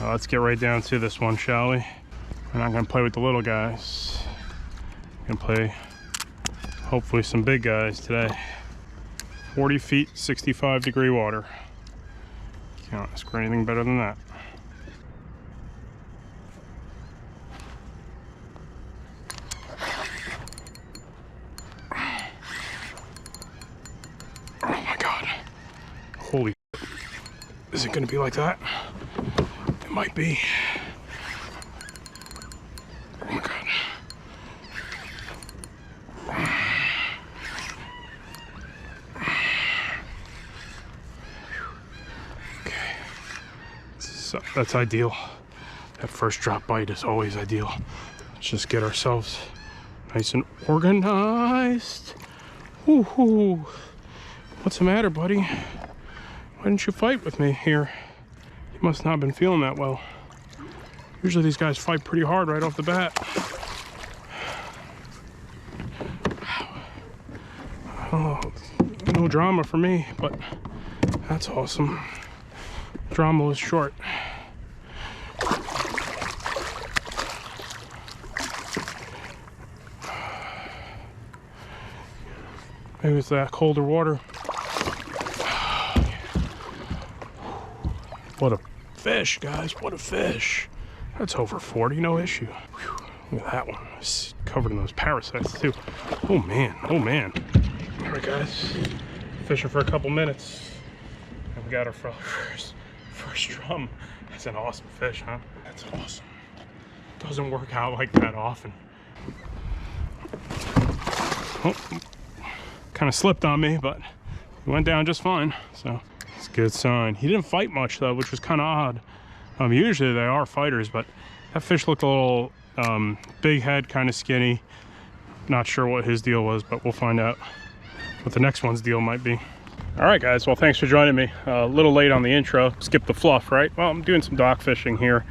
Let's get right down to this one, shall we? We're not gonna play with the little guys. We're gonna play, hopefully, some big guys today. 40 feet, 65-degree water. Can't ask for anything better than that. Oh my God. Holy shit. Is it gonna be like that? It might be. Oh my God. So that's ideal. That first drop bite is always ideal. Let's just get ourselves nice and organized. Woohoo! What's the matter, buddy? Why didn't you fight with me here? You must not have been feeling that well. Usually these guys fight pretty hard right off the bat. Oh, no drama for me, but that's awesome. Drama was short. Maybe it's that colder water. What a fish, guys. What a fish. That's over 40, no issue. Whew. Look at that one. It's covered in those parasites, too. Oh, man. Oh, man. All right, guys. Fishing for a couple minutes. And we got our first drum. That's an awesome fish, huh? That's awesome. Doesn't work out like that often. Oh, kind of slipped on me, but he went down just fine, so it's a good sign. He didn't fight much though, which was kind of odd. Usually they are fighters, but that fish looked a little big head, kind of skinny. Not sure what his deal was, but we'll find out what the next one's deal might be. All right, guys, well, thanks for joining me. A little late on the intro. Skip the fluff, right? Well, I'm doing some dock fishing here,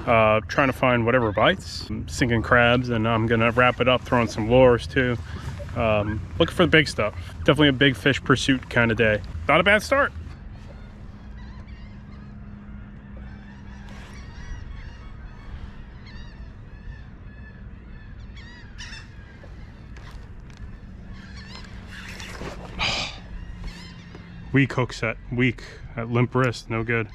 trying to find whatever bites. I'm sinking crabs, and I'm gonna wrap it up throwing some lures too. Looking for the big stuff. Definitely a big fish pursuit kind of day. Not a bad start. Weak hook set, weak. That limp wrist, no good.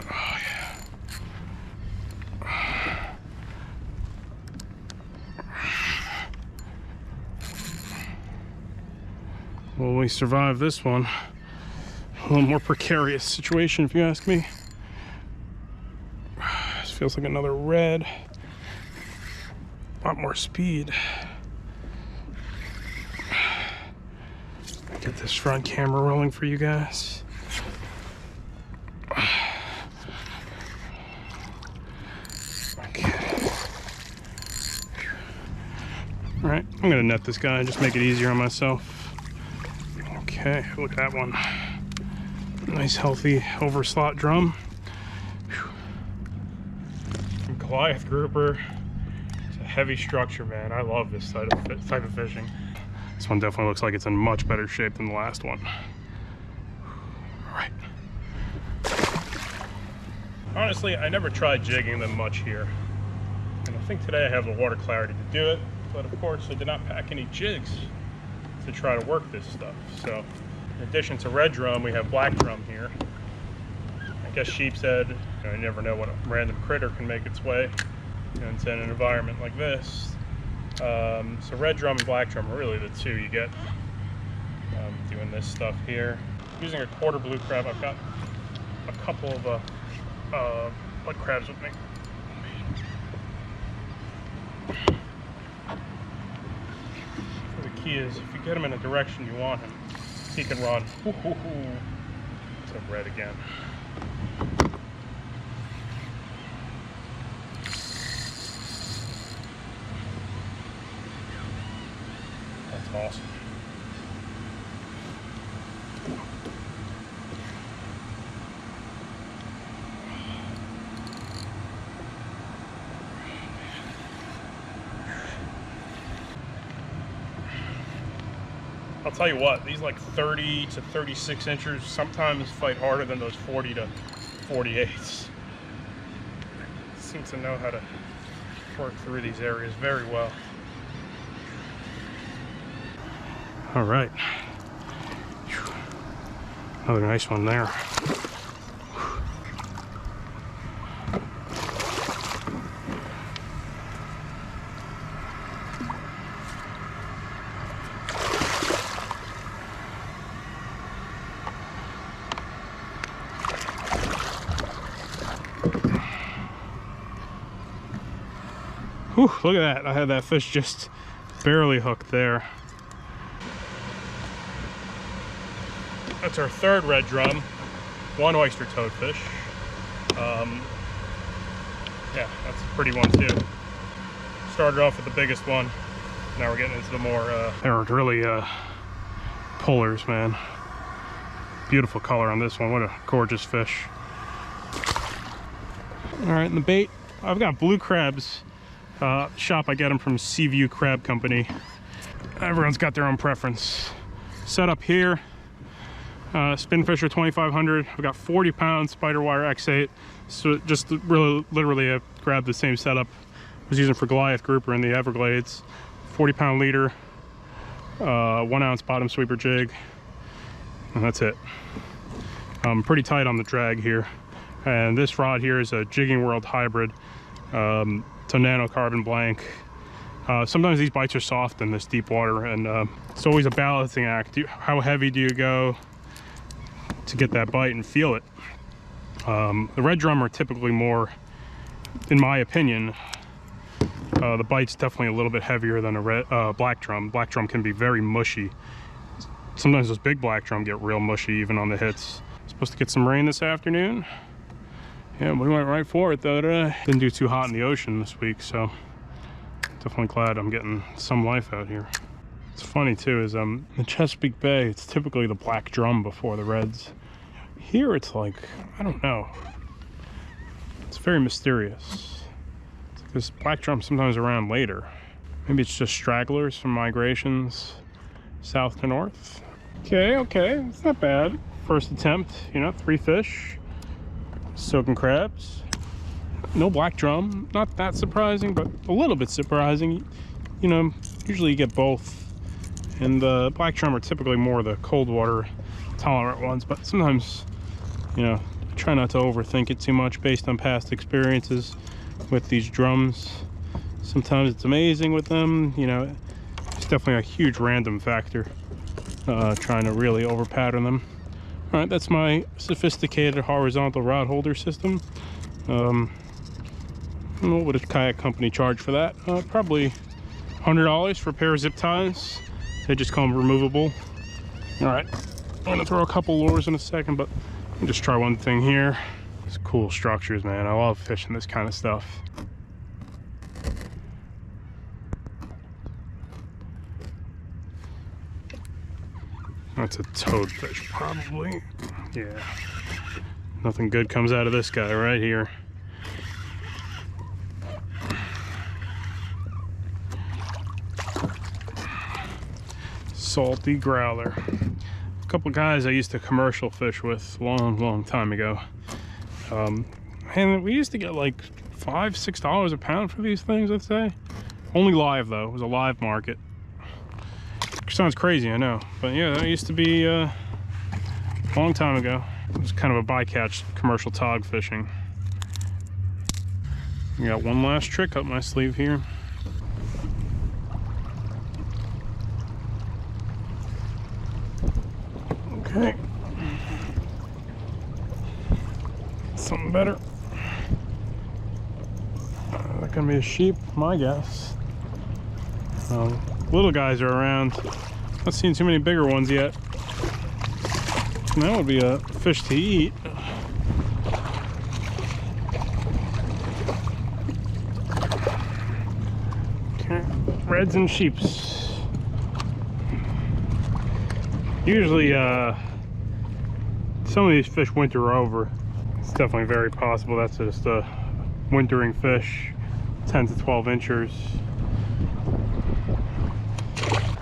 Oh yeah. Well, we survived this one. A little more precarious situation, if you ask me. Feels like another red. A lot more speed. Get this front camera rolling for you guys. Okay. All right, I'm gonna net this guy and just make it easier on myself. Okay, look at that one. Nice, healthy overslot drum. Goliath grouper. It's a heavy structure, man. I love this type of fishing. This one definitely looks like it's in much better shape than the last one. All right. Honestly, I never tried jigging them much here, and I think today I have the water clarity to do it. But of course, I did not pack any jigs to try to work this stuff. So, in addition to red drum, we have black drum here. I guess sheep's head. You never know what a random critter can make its way into an environment like this. So red drum and black drum are really the two you get doing this stuff here. Using a quarter blue crab, I've got a couple of mud crabs with me. So the key is, if you get him in the direction you want him, he can run. It's a red again. That's awesome. I'll tell you what, these like 30 to 36 inchers sometimes fight harder than those 40 to 48s. Seem to know how to work through these areas very well. All right. Another nice one there. Whew, look at that. I had that fish just barely hooked there. That's our third red drum. One oyster toadfish. Yeah, that's a pretty one too. Started off with the biggest one. Now we're getting into the more, they're really pullers, man. Beautiful color on this one. What a gorgeous fish. All right, and the bait, I've got blue crabs. Shop, I get them from Seaview Crab Company. Everyone's got their own preference. Set up here, Spinfisher 2500. I've got 40 pound Spiderwire X8. So just really, literally, I grabbed the same setup I was using for Goliath grouper in the Everglades. 40 pound leader, 1 ounce bottom sweeper jig, and that's it. I'm pretty tight on the drag here. And this rod here is a Jigging World hybrid. It's a nanocarbon blank. Sometimes these bites are soft in this deep water, and it's always a balancing act. How heavy do you go to get that bite and feel it? The red drum are typically more, in my opinion, the bite's definitely a little bit heavier than a black drum. Black drum can be very mushy. Sometimes those big black drum get real mushy even on the hits. Supposed to get some rain this afternoon. Yeah, we went right for it though today. Didn't do too hot in the ocean this week, so definitely glad I'm getting some life out here. It's funny too, is in Chesapeake Bay, it's typically the black drum before the reds. Here it's like, I don't know. It's very mysterious. It's like this black drum sometimes around later. Maybe it's just stragglers from migrations south to north. Okay, it's not bad. First attempt, you know, 3 fish. Soaking crabs. No black drum. Not that surprising, but a little bit surprising. You know, usually you get both. And the black drum are typically more the cold water tolerant ones, but sometimes, you know, I try not to overthink it too much based on past experiences with these drums. Sometimes it's amazing with them, you know, it's definitely a huge random factor, trying to really over pattern them. All right, that's my sophisticated horizontal rod holder system. What would a kayak company charge for that? Probably $100 for a pair of zip ties. They just come removable. All right, I'm gonna throw a couple lures in a second, but I'll just try one thing here. It's cool structures, man. I love fishing this kind of stuff. That's a toadfish, probably. Yeah. Nothing good comes out of this guy right here. Salty growler. A couple guys I used to commercial fish with long time ago. And we used to get like $5, $6 a pound for these things, I'd say. Only live though, it was a live market. Sounds crazy, I know, but yeah, that used to be a long time ago. It was kind of a bycatch commercial tog fishing. We got one last trick up my sleeve here. Okay. Something better. That gonna be a sheep, my guess. Little guys are around. Not seeing too many bigger ones yet. And that would be a fish to eat. Okay, reds and sheeps. Usually, some of these fish winter over. It's definitely very possible that's just a wintering fish, 10 to 12 inchers.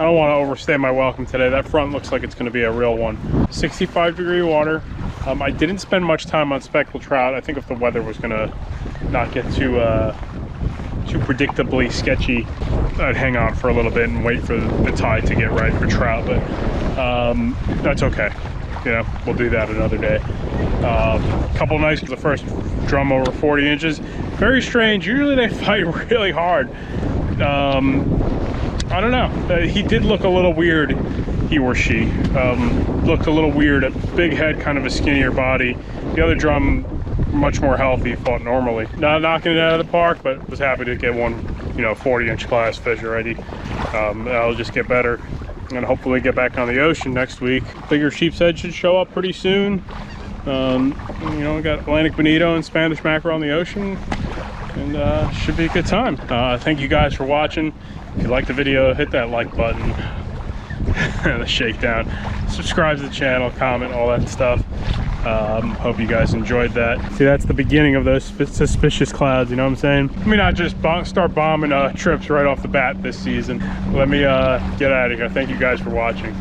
I don't want to overstay my welcome today. That front looks like it's going to be a real one. 65-degree water. I didn't spend much time on speckled trout. I think if the weather was going to not get too predictably sketchy, I'd hang on for a little bit and wait for the tide to get right for trout, but that's okay. You know, we'll do that another day. Couple nights, the first drum over 40 inches. Very strange. Usually they fight really hard. I don't know. He did look a little weird, he or she. Looked a little weird. A big head, kind of a skinnier body. The other drum, much more healthy, fought normally. Not knocking it out of the park, but was happy to get one, you know, 40-inch class fish already. That'll just get better. And hopefully get back on the ocean next week. Bigger sheep's head should show up pretty soon. You know, we got Atlantic bonito and Spanish mackerel on the ocean, and should be a good time. Thank you guys for watching. If you liked the video, hit that like button, the shakedown, subscribe to the channel, comment, all that stuff. Hope you guys enjoyed that. See, that's the beginning of those suspicious clouds, you know what I'm saying? Let me not just start bombing trips right off the bat this season. Let me get out of here. Thank you guys for watching.